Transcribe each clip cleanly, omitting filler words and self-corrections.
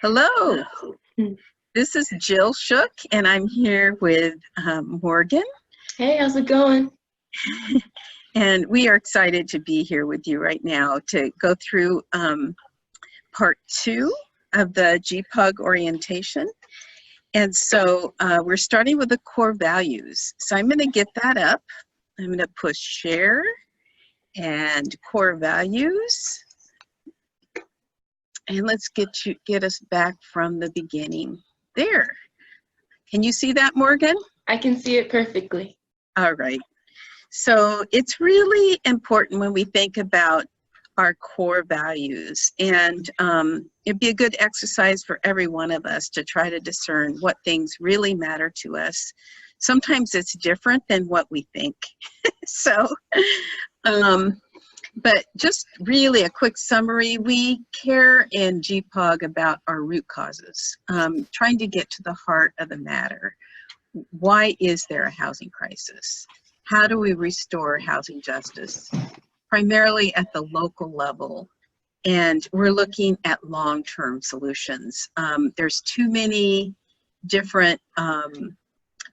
Hello, this is Jill Shook, and I'm here with Morgan. Hey, how's it going? And we are excited to be here with you right now to go through part 2 of the GPAHG orientation. And so we're starting with the core values. So I'm going to get that up. I'm going to push share and core values. And let's get us back from the beginning. There. Can you see that, Morgan? I can see it perfectly. All right. So it's really important when we think about our core values, and it'd be a good exercise for every one of us to try to discern what things really matter to us. Sometimes it's different than what we think. So, but just really a quick summary, we care in GPAHG about our root causes, trying to get to the heart of the matter. Why is there a housing crisis? How do we restore housing justice? Primarily at the local level, and we're looking at long-term solutions. There's too many different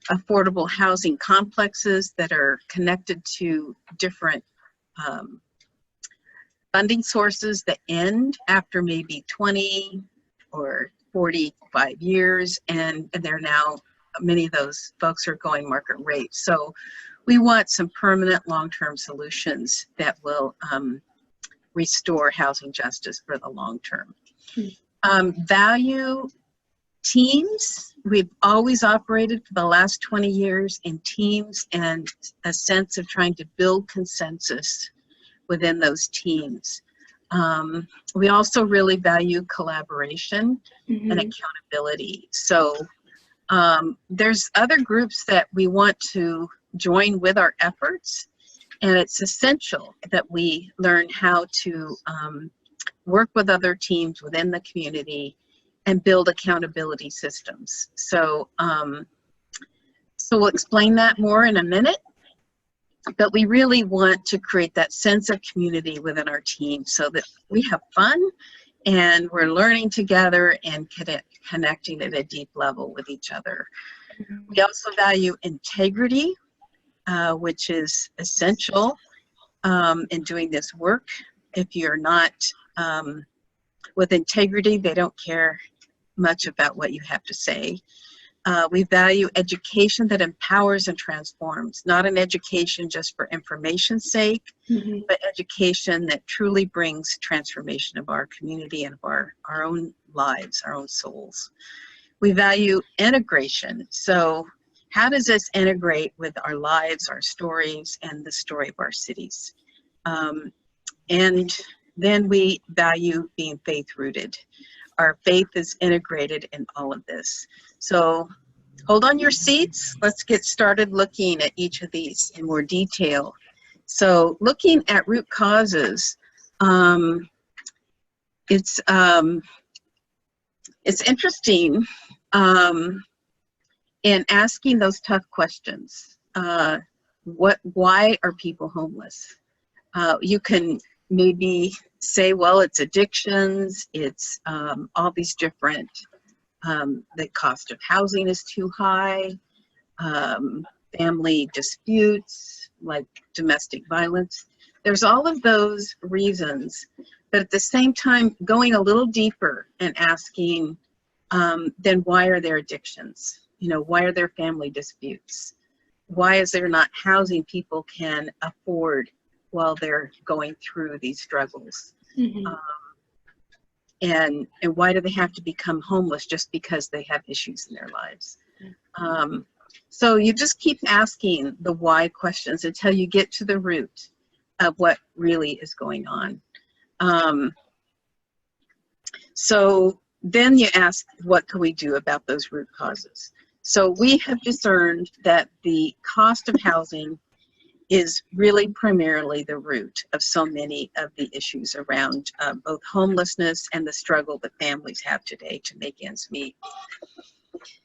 affordable housing complexes that are connected to different funding sources that end after maybe 20 or 45 years, and they're now, many of those folks are going market rate. So we want some permanent long-term solutions that will restore housing justice for the long term. Value teams. We've always operated for the last 20 years in teams and a sense of trying to build consensus within those teams. We also really value collaboration and accountability. So there's other groups that we want to join with our efforts, and it's essential that we learn how to work with other teams within the community and build accountability systems. So, so we'll explain that more in a minute, but we really want to create that sense of community within our team so that we have fun and we're learning together and connecting at a deep level with each other. We also value integrity, which is essential in doing this work. If you're not with integrity, they don't care much about what you have to say. We value education that empowers and transforms, not an education just for information's sake, but education that truly brings transformation of our community and of our own lives, our own souls. We value integration. So how does this integrate with our lives, our stories, and the story of our cities? And then we value being faith-rooted. Our faith is integrated in all of this. So hold on your seats. Let's get started looking at each of these in more detail. So looking at root causes, it's interesting in asking those tough questions. Why are people homeless? You can maybe say, well, it's addictions, it's all these different, the cost of housing is too high, family disputes like domestic violence. There's all of those reasons, but at the same time, going a little deeper and asking, then why are there addictions? You know, why are there family disputes? Why is there not housing people can afford while they're going through these struggles? And why do they have to become homeless just because they have issues in their lives? So you just keep asking the why questions until you get to the root of what really is going on. So then you ask, what can we do about those root causes? So we have discerned that the cost of housing is really primarily the root of so many of the issues around both homelessness and the struggle that families have today to make ends meet.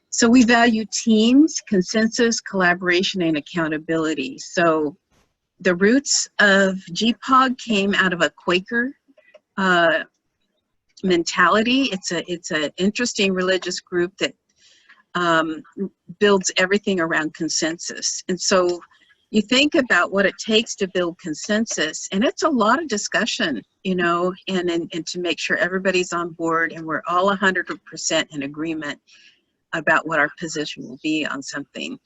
So we value teams, consensus, collaboration, and accountability. So the roots of GPAHG came out of a Quaker mentality. It's an interesting religious group that builds everything around consensus. And so you think about what it takes to build consensus, and it's a lot of discussion, you know, and to make sure everybody's on board and we're all 100% in agreement about what our position will be on something.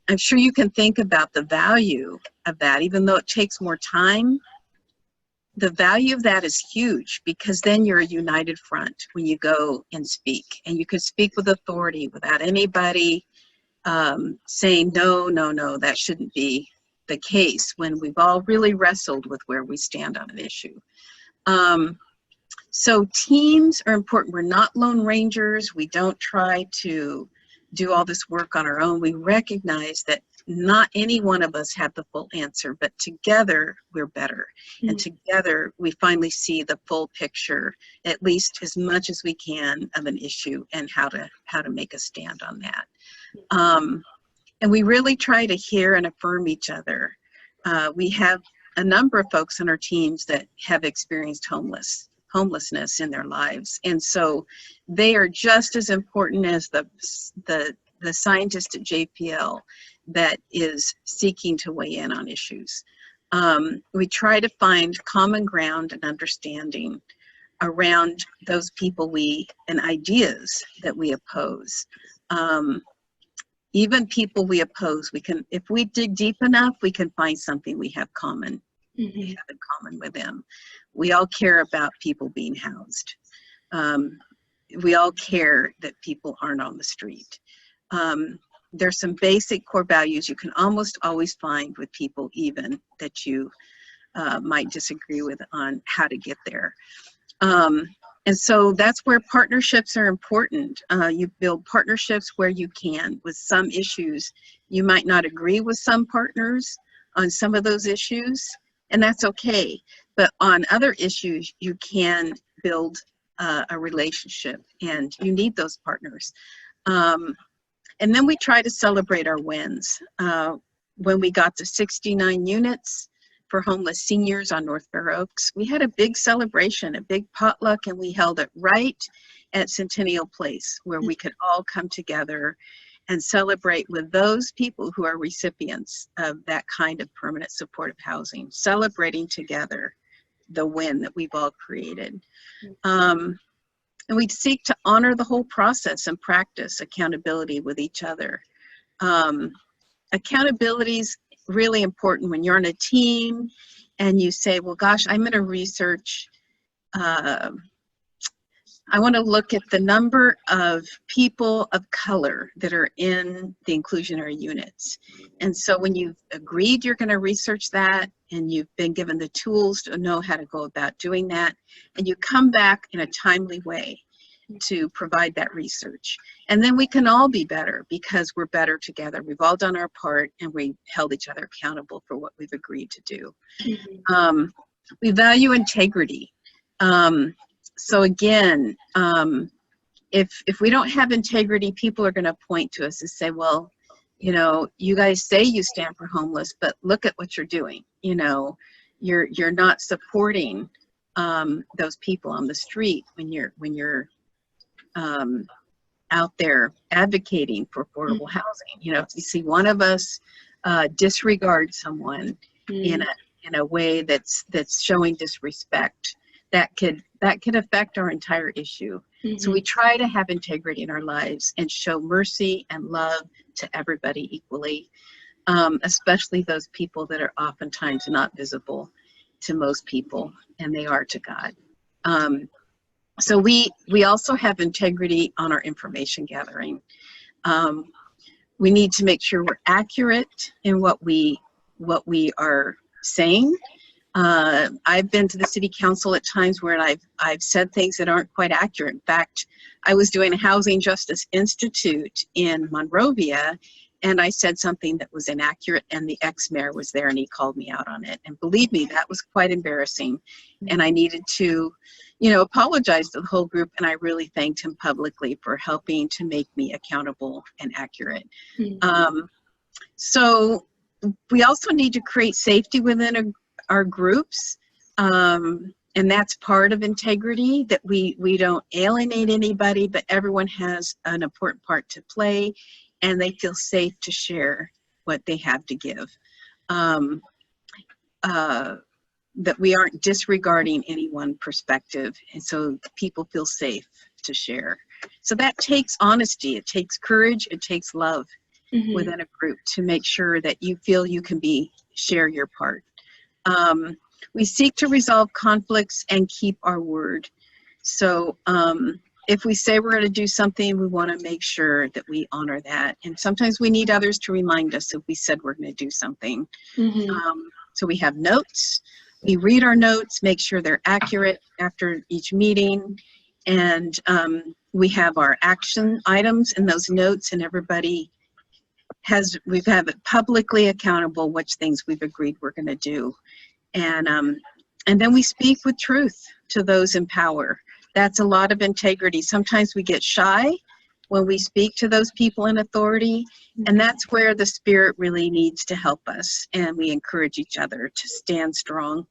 I'm sure you can think about the value of that, even though it takes more time. The value of that is huge, because then you're a united front when you go and speak, and you can speak with authority without anybody saying, no, that shouldn't be the case, when we've all really wrestled with where we stand on an issue. So teams are important. We're not lone rangers. We don't try to do all this work on our own. We recognize that not any one of us have the full answer, but together we're better. And together we finally see the full picture, at least as much as we can, of an issue and how to make a stand on that. And we really try to hear and affirm each other. We have a number of folks on our teams that have experienced homelessness in their lives, and so they are just as important as the scientist at JPL that is seeking to weigh in on issues. We try to find common ground and understanding around those people and ideas that we oppose. Even people we oppose, if we dig deep enough, we can find something we have common. We have in common with them. We all care about people being housed. We all care that people aren't on the street. There's some basic core values you can almost always find with people, even that you might disagree with on how to get there. And so that's where partnerships are important. You build partnerships where you can. With some issues, you might not agree with some partners on some of those issues, and that's okay. But on other issues, you can build a relationship, and you need those partners. And then we try to celebrate our wins. When we got to 69 units for homeless seniors on North Fair Oaks, we had a big celebration, a big potluck, and we held it right at Centennial Place, where we could all come together and celebrate with those people who are recipients of that kind of permanent supportive housing, celebrating together the win that we've all created. And we seek to honor the whole process and practice accountability with each other. Accountability is really important when you're on a team and you say, well, gosh, I'm going to research, I want to look at the number of people of color that are in the inclusionary units. And so when you've agreed you're going to research that, and you've been given the tools to know how to go about doing that, and you come back in a timely way to provide that research. And then we can all be better because we're better together. We've all done our part, and we held each other accountable for what we've agreed to do. We value integrity. So again, if we don't have integrity, people are going to point to us and say, well, you know, you guys say you stand for homeless, but look at what you're doing. You know, you're not supporting those people on the street when you're out there advocating for affordable housing. You know, if you see one of us disregard someone in a way that's showing disrespect, that could affect our entire issue. So we try to have integrity in our lives and show mercy and love to everybody equally, especially those people that are oftentimes not visible to most people, and they are to God. So we also have integrity on our information gathering. We need to make sure we're accurate in what we are saying. I've been to the city council at times where I've said things that aren't quite accurate. In fact, I was doing a Housing Justice Institute in Monrovia, and I said something that was inaccurate, and the ex-mayor was there and he called me out on it. And believe me, that was quite embarrassing. And I needed to, you know, apologize to the whole group, and I really thanked him publicly for helping to make me accountable and accurate. So we also need to create safety within our groups. and that's part of integrity, that we don't alienate anybody, but everyone has an important part to play, and they feel safe to share what they have to give. That we aren't disregarding any one perspective, and so people feel safe to share. So that takes honesty, it takes courage, it takes love within a group to make sure that you feel you can share your part. We seek to resolve conflicts and keep our word. So if we say we're going to do something, we want to make sure that we honor that. And sometimes we need others to remind us if we said we're going to do something. So we have notes. We read our notes, make sure they're accurate after each meeting. And we have our action items in those notes, and everybody we've had it publicly accountable which things we've agreed we're going to do. And then we speak with truth to those in power. That's a lot of integrity. Sometimes we get shy when we speak to those people in authority, and that's where the Spirit really needs to help us, and we encourage each other to stand strong.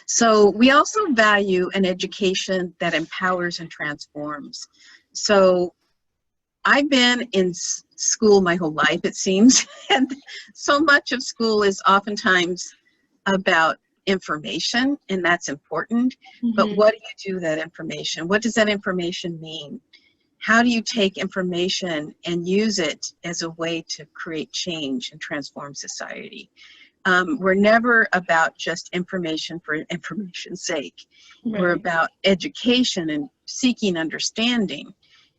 So we also value an education that empowers and transforms. So I've been in school my whole life, it seems, and so much of school is oftentimes about information, and that's important, but what do you do with that information? What does that information mean? How do you take information and use it as a way to create change and transform society? We're never about just information for information's sake. Right. We're about education and seeking understanding.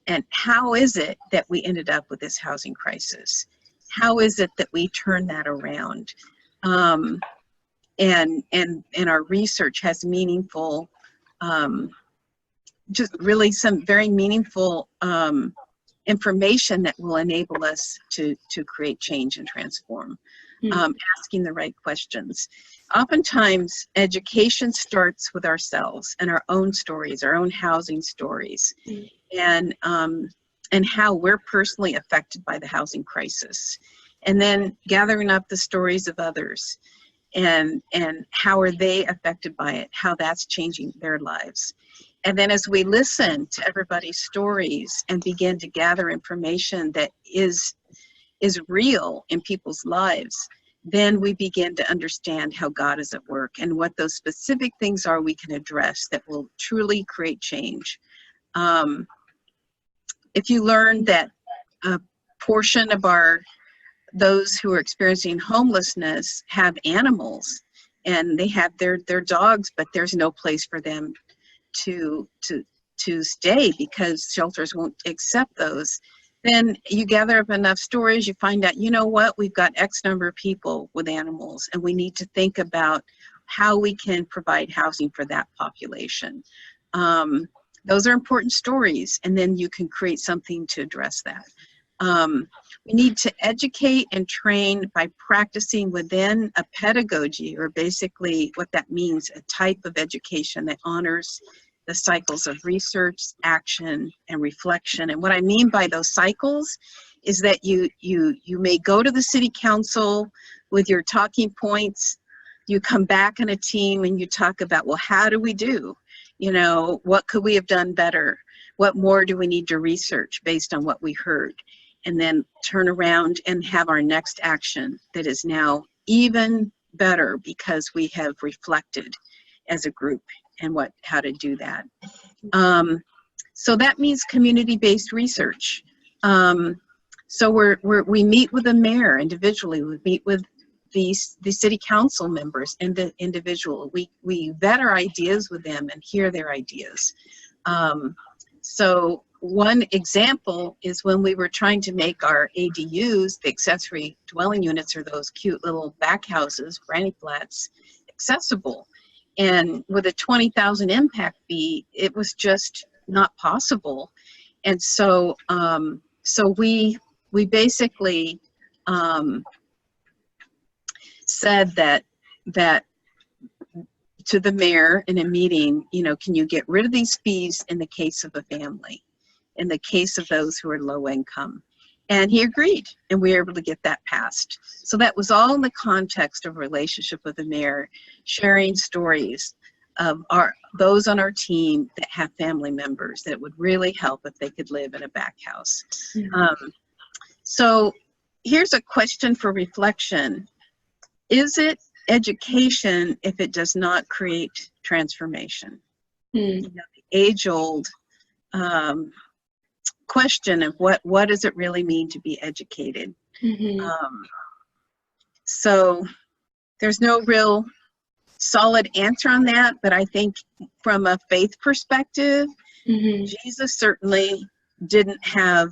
And how is it that we ended up with this housing crisis? How is it that we turn that around? And our research has meaningful, just really some very meaningful information that will enable us to create change and transform. Asking the right questions. Oftentimes, education starts with ourselves and our own stories, our own housing stories, and how we're personally affected by the housing crisis. And then gathering up the stories of others, and how are they affected by it, how that's changing their lives. And then as we listen to everybody's stories and begin to gather information that is real in people's lives, then we begin to understand how God is at work and what those specific things are we can address that will truly create change. If you learn that a portion of those who are experiencing homelessness have animals, and they have their dogs, but there's no place for them to stay because shelters won't accept those, then you gather up enough stories, you find out, you know what, we've got X number of people with animals, and we need to think about how we can provide housing for that population. Those are important stories, and then you can create something to address that. We need to educate and train by practicing within a pedagogy, or basically what that means, a type of education that honors the cycles of research, action, and reflection. And what I mean by those cycles is that you may go to the city council with your talking points, you come back in a team and you talk about, well, how do we do? You know, what could we have done better? What more do we need to research based on what we heard? And then turn around and have our next action that is now even better because we have reflected as a group and how to do that. So that means community-based research. So we meet with the mayor individually, we meet with the city council members and the individual. We vet our ideas with them and hear their ideas. So one example is when we were trying to make our ADUs, the accessory dwelling units, or those cute little back houses, granny flats, accessible. And with a 20,000 impact fee, it was just not possible. And so, we basically said that to the mayor in a meeting, you know, can you get rid of these fees in the case of a family, in the case of those who are low income? And he agreed, and we were able to get that passed. So that was all in the context of relationship with the mayor, sharing stories, of those on our team that have family members that would really help if they could live in a back house. So here's a question for reflection. Is it education if it does not create transformation? You know, the age-old question of what does it really mean to be educated? So there's no real solid answer on that, but I think from a faith perspective, Jesus certainly didn't have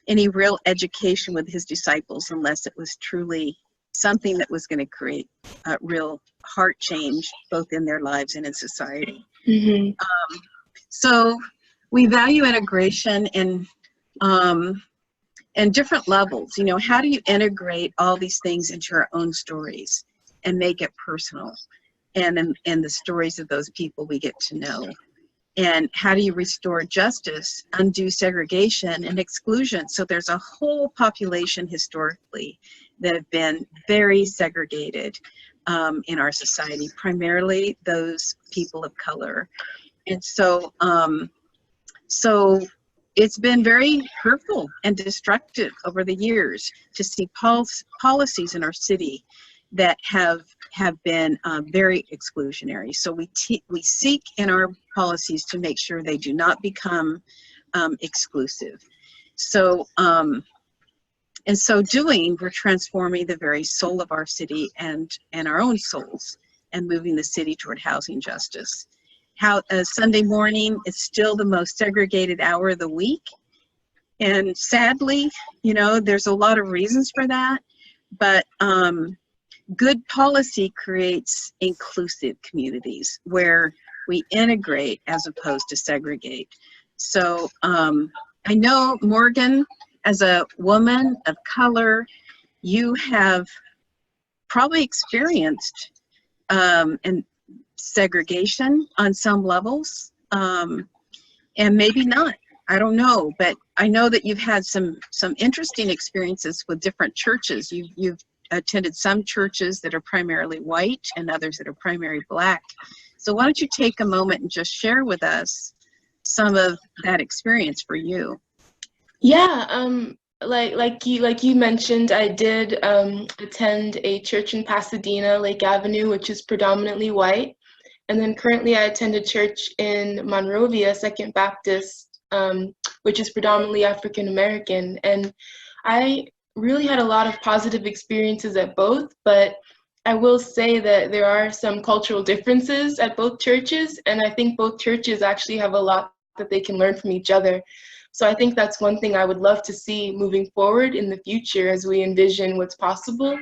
any real education with his disciples unless it was truly something that was going to create a real heart change both in their lives and in society. So we value integration in different levels. You know, how do you integrate all these things into your own stories and make it personal, and the stories of those people we get to know? And how do you restore justice, undo segregation and exclusion? So there's a whole population historically that have been very segregated in our society, primarily those people of color. And so, so it's been very hurtful and destructive over the years to see policies in our city that have been very exclusionary. So we seek in our policies to make sure they do not become exclusive. So in so doing, we're transforming the very soul of our city and our own souls, and moving the city toward housing justice. Sunday morning is still the most segregated hour of the week, and sadly, you know, there's a lot of reasons for that, but good policy creates inclusive communities where we integrate as opposed to segregate. So I know, Morgan, as a woman of color, you have probably experienced and segregation on some levels, and maybe not. I don't know, but I know that you've had some interesting experiences with different churches. You've attended some churches that are primarily white and others that are primarily black. So why don't you take a moment and just share with us some of that experience for you? Yeah, like you mentioned, I did attend a church in Pasadena, Lake Avenue, which is predominantly white. And then currently I attend a church in Monrovia, Second Baptist, which is predominantly African American. And I really had a lot of positive experiences at both, but I will say that there are some cultural differences at both churches, and I think both churches actually have a lot that they can learn from each other. So I think that's one thing I would love to see moving forward in the future as we envision what's possible,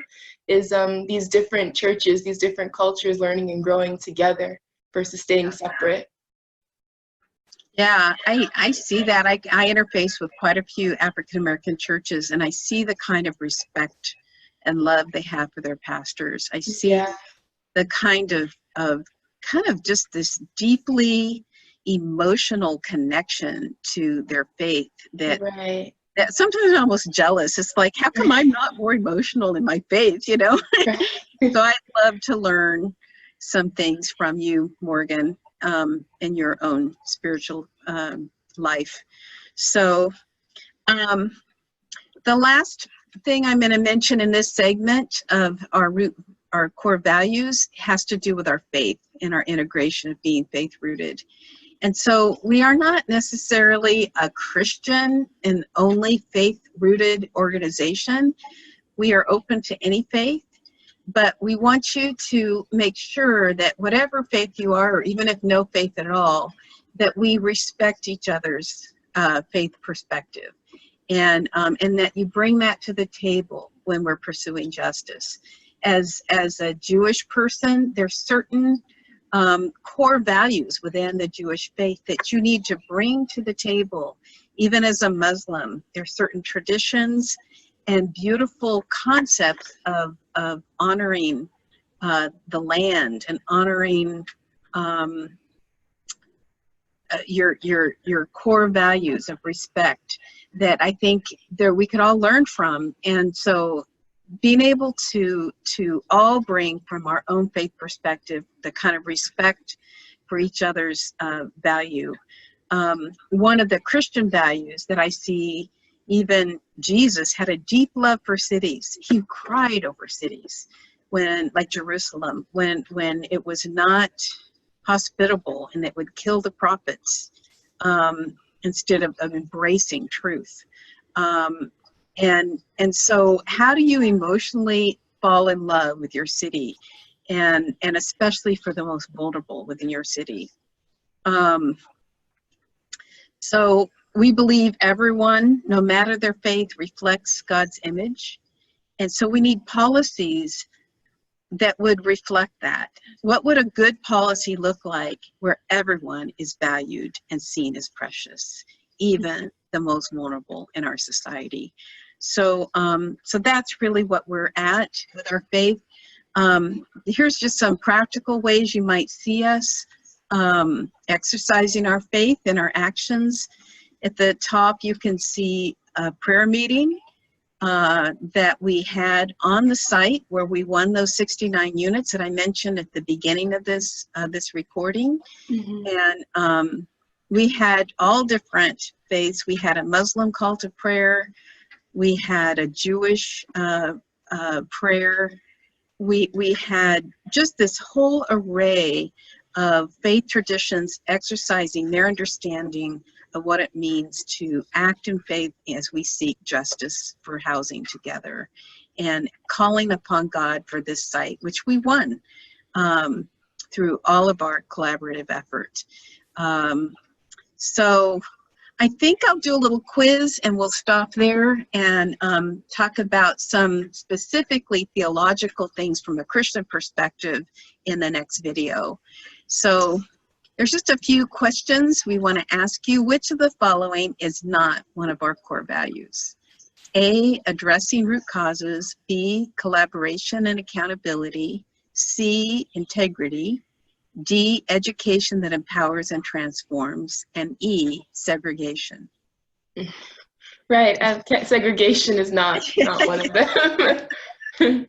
is these different churches, these different cultures learning and growing together versus staying separate. Yeah, I see that. I interface with quite a few African American churches, and I see the kind of respect and love they have for their pastors. I see the kind of just this deeply emotional connection to their faith that sometimes I'm almost jealous. It's like, how come I'm not more emotional in my faith, you know? So I'd love to learn some things from you, Morgan, in your own spiritual life. So the last thing I'm going to mention in this segment of our core values has to do with our faith and our integration of being faith-rooted. And so we are not necessarily a Christian and only faith-rooted organization. We are open to any faith, but we want you to make sure that whatever faith you are, or even if no faith at all, that we respect each other's faith perspective, and that you bring that to the table when we're pursuing justice. As a Jewish person, there's certain core values within the Jewish faith that you need to bring to the table. Even as a Muslim, there's certain traditions and beautiful concepts of honoring the land and honoring your core values of respect that I think we could all learn from. And so being able to all bring from our own faith perspective the kind of respect for each other's value. One of the Christian values that I see, even Jesus had a deep love for cities. He cried over cities when, like Jerusalem, when it was not hospitable and it would kill the prophets, instead of embracing truth. And so how do you emotionally fall in love with your city, and especially for the most vulnerable within your city? So we believe everyone, no matter their faith, reflects God's image. And so we need policies that would reflect that. What would a good policy look like where everyone is valued and seen as precious, even the most vulnerable in our society? So, so that's really what we're at with our faith. Here's just some practical ways you might see us exercising our faith in our actions. At the top, you can see a prayer meeting that we had on the site where we won those 69 units that I mentioned at the beginning of this recording. Mm-hmm. And we had all different faiths. We had a Muslim call to prayer. We had a Jewish prayer. We had just this whole array of faith traditions exercising their understanding of what it means to act in faith as we seek justice for housing together, and calling upon God for this site, which we won through all of our collaborative effort. So I think I'll do a little quiz and we'll stop there and talk about some specifically theological things from a Christian perspective in the next video. So there's just a few questions we want to ask you. Which of the following is not one of our core values? A, addressing root causes. B, collaboration and accountability. C, integrity. D, education that empowers and transforms. And E, segregation. Right, segregation is not one of them.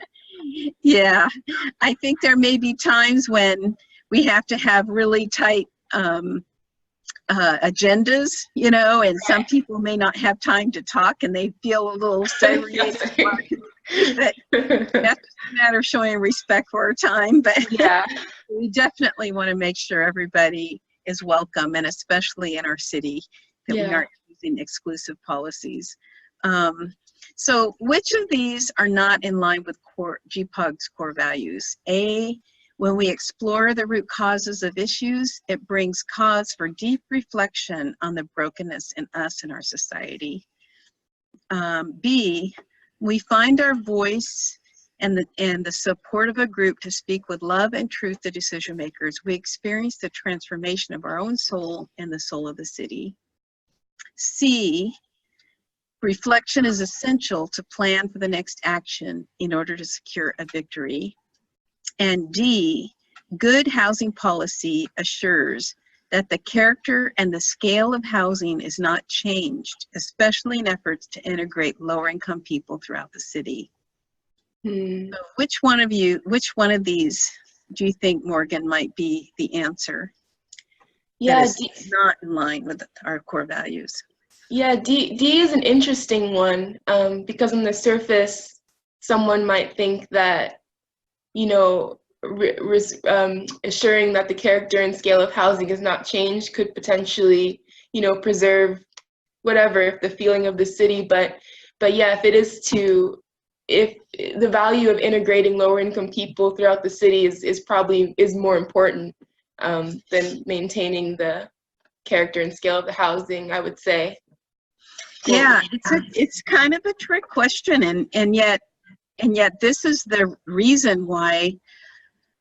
Yeah, I think there may be times when we have to have really tight agendas, you know, and some people may not have time to talk and they feel a little segregated. But that's a matter of showing respect for our time. But yeah, we definitely want to make sure everybody is welcome, and especially in our city, that we aren't using exclusive policies. So which of these are not in line with GPAHG's core values? A, when we explore the root causes of issues, it brings cause for deep reflection on the brokenness in us and our society. B, we find our voice and the support of a group to speak with love and truth to decision makers. We experience the transformation of our own soul and the soul of the city. C, reflection is essential to plan for the next action in order to secure a victory. And D, good housing policy assures that the character and the scale of housing is not changed, especially in efforts to integrate lower-income people throughout the city. So which one of these do you think, Morgan, might be the answer? Yeah, that is not in line with our core values. Yeah, D is an interesting one because on the surface, someone might think that, you know, assuring that the character and scale of housing is not changed could potentially, you know, preserve whatever, the feeling of the city. But yeah, if the value of integrating lower income people throughout the city is probably more important than maintaining the character and scale of the housing, I would say. Yeah, it's kind of a trick question, and yet this is the reason why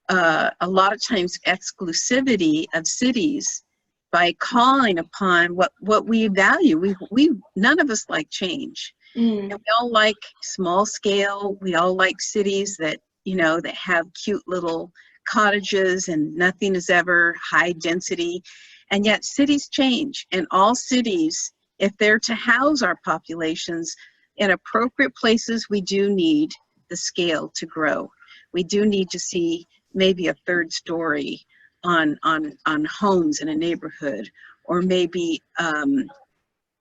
a lot of times exclusivity of cities, by calling upon what we value, we none of us like change. And we all like small scale. We all like cities that, you know, that have cute little cottages and nothing is ever high density. And yet cities change, and all cities, if they're to house our populations in appropriate places, we do need the scale to grow. We do need to see maybe a third story on homes in a neighborhood, or maybe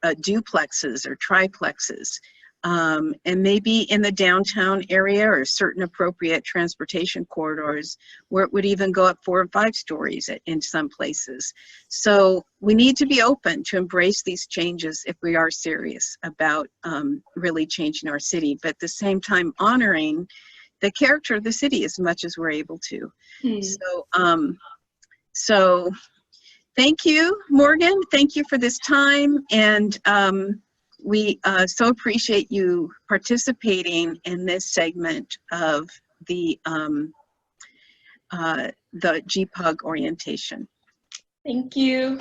duplexes or triplexes, and maybe in the downtown area or certain appropriate transportation corridors where it would even go up 4 or 5 stories in some places. So we need to be open to embrace these changes if we are serious about really changing our city, but at the same time honoring the character of the city as much as we're able to. So thank you, Morgan. Thank you for this time. And we so appreciate you participating in this segment of the GPAHG orientation. Thank you.